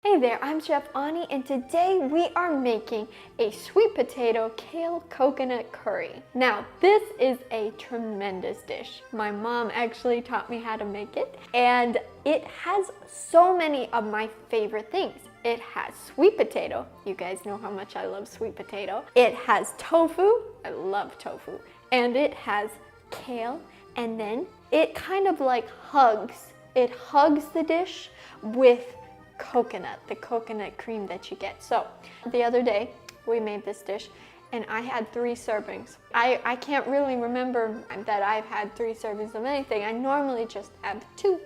Hey there, I'm Chef Ani, and today we are making a sweet potato kale coconut curry. Now, this is a tremendous dish. My mom actually taught me how to make it, and it has so many of my favorite things. It has sweet potato. You guys know how much I love sweet potato. It has tofu. I love tofu. And it has kale, and then it kind of like hugs. It hugs the dish with coconut, the coconut cream that you get. So the other day we made this dish and I had 3 servings. I can't really remember that I've had 3 servings of anything. I normally just have 2.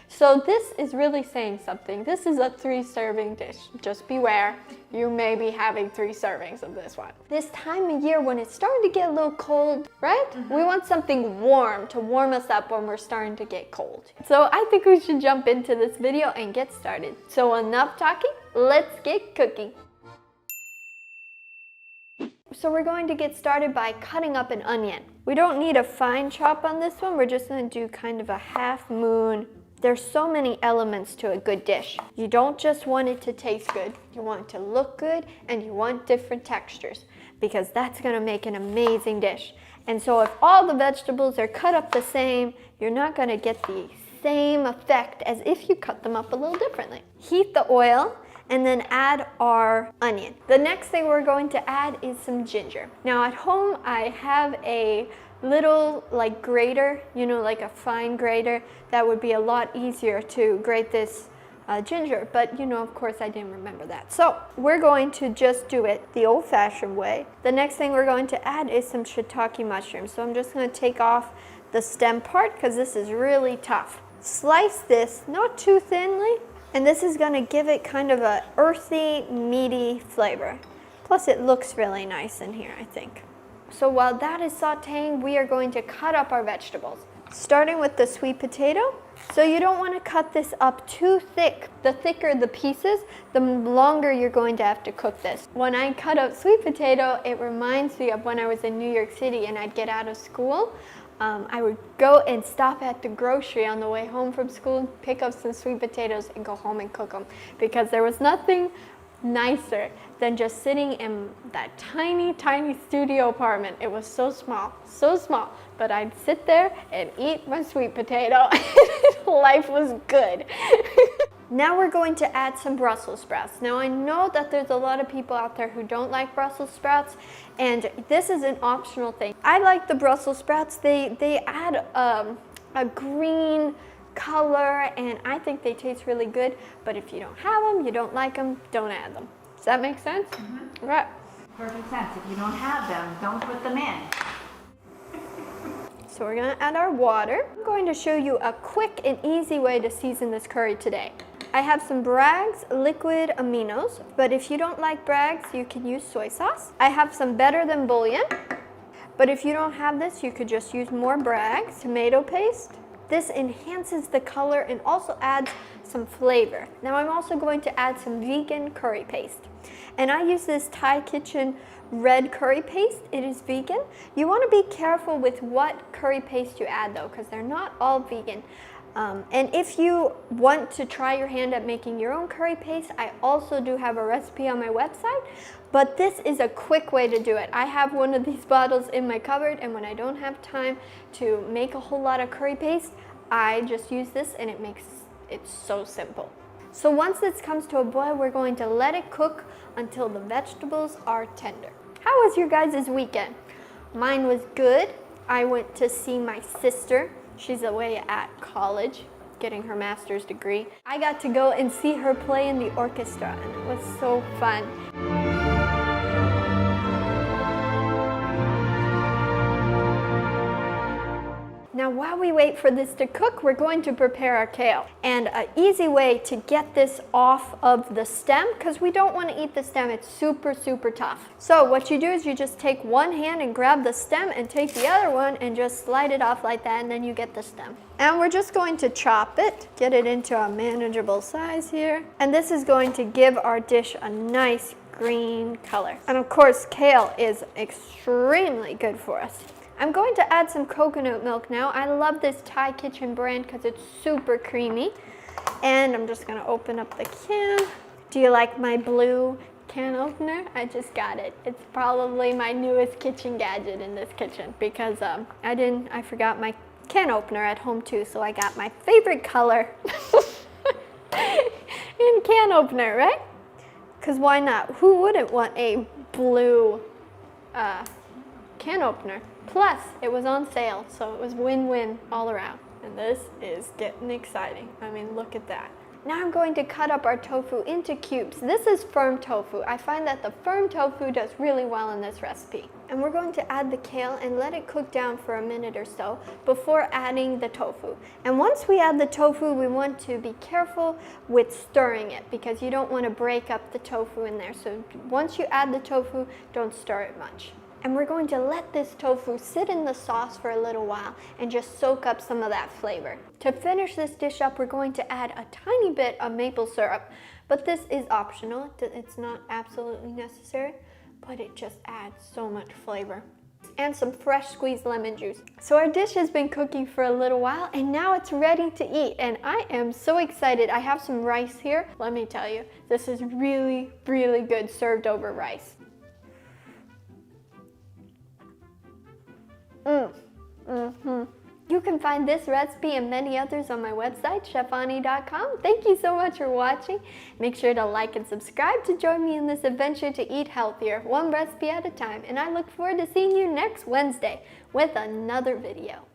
So this is really saying something. This is a 3-serving dish. Just beware, you may be having 3 servings of this one. This time of year when it's starting to get a little cold, right? We want something warm to warm us up when we're starting to get cold. So I think we should jump into this video and get started. So enough talking, let's get cooking. So we're going to get started by cutting up an onion. We don't need a fine chop on this one. We're just going to do kind of a half moon. There's so many elements to a good dish. You don't just want it to taste good, you want it to look good, and you want different textures, because that's gonna make an amazing dish. And so if all the vegetables are cut up the same, you're not gonna get the same effect as if you cut them up a little differently. Heat the oil and then add our onion. The next thing we're going to add is some ginger. Now at home I have a little like grater, you know, like a fine grater. That would be a lot easier to grate this ginger, but you know, of course I didn't remember that. So we're going to just do it the old-fashioned way. The next thing we're going to add is some shiitake mushrooms. So I'm just going to take off the stem part because this is really tough. Slice this not too thinly, and this is going to give it kind of a earthy, meaty flavor. Plus it looks really nice in here, I think. So while that is sauteing, we are going to cut up our vegetables, starting with the sweet potato. So you don't want to cut this up too thick. The thicker the pieces, the longer you're going to have to cook this. When I cut up sweet potato, it reminds me of when I was in New York City and I'd get out of school. I would go and stop at the grocery on the way home from school, pick up some sweet potatoes and go home and cook them, because there was nothing nicer than just sitting in that tiny studio apartment. It was so small, but I'd sit there and eat my sweet potato. Life was good. Now we're going to add some Brussels sprouts. Now I know that there's a lot of people out there who don't like Brussels sprouts, and this is an optional thing. I like the Brussels sprouts. They add a green color, and I think they taste really good, but if you don't have them, you don't like them, don't add them. Does that make sense? Mm-hmm. Right. Perfect sense. If you don't have them, don't put them in. So we're going to add our water. I'm going to show you a quick and easy way to season this curry today. I have some Bragg's liquid aminos, but if you don't like Bragg's, you can use soy sauce. I have some Better Than Bouillon, but if you don't have this, you could just use more Bragg's tomato paste. This enhances the color and also adds some flavor. Now I'm also going to add some vegan curry paste. And I use this Thai Kitchen red curry paste. It is vegan. You want to be careful with what curry paste you add though, because they're not all vegan. And if you want to try your hand at making your own curry paste, I also do have a recipe on my website. But this is a quick way to do it. I have one of these bottles in my cupboard, and when I don't have time to make a whole lot of curry paste, I just use this and it makes it so simple. So once this comes to a boil, we're going to let it cook until the vegetables are tender. How was your guys' weekend? Mine was good. I went to see my sister. She's away at college, getting her master's degree. I got to go and see her play in the orchestra, and it was so fun. Now while we wait for this to cook, we're going to prepare our kale. And an easy way to get this off of the stem, because we don't want to eat the stem, it's super tough. So what you do is you just take one hand and grab the stem and take the other one and just slide it off like that, and then you get the stem. And we're just going to chop it, get it into a manageable size here. And this is going to give our dish a nice green color. And of course, kale is extremely good for us. I'm going to add some coconut milk now. I love this Thai Kitchen brand because it's super creamy. And I'm just going to open up the can. Do you like my blue can opener? I just got it. It's probably my newest kitchen gadget in this kitchen because I forgot my can opener at home too, so I got my favorite color in can opener, right? Because why not? Who wouldn't want a blue can opener? Plus, it was on sale, so it was win-win all around. And this is getting exciting. I mean, look at that. Now I'm going to cut up our tofu into cubes. This is firm tofu. I find that the firm tofu does really well in this recipe. And we're going to add the kale and let it cook down for a minute or so before adding the tofu. And once we add the tofu, we want to be careful with stirring it because you don't want to break up the tofu in there. So once you add the tofu, don't stir it much. And we're going to let this tofu sit in the sauce for a little while and just soak up some of that flavor. To finish this dish up, we're going to add a tiny bit of maple syrup, but this is optional. It's not absolutely necessary, but it just adds so much flavor. And some fresh squeezed lemon juice. So our dish has been cooking for a little while and now it's ready to eat, and I am so excited. I have some rice here. Let me tell you, this is really, really good served over rice. You can find this recipe and many others on my website, chefani.com. Thank you so much for watching. Make sure to like and subscribe to join me in this adventure to eat healthier, one recipe at a time. And I look forward to seeing you next Wednesday with another video.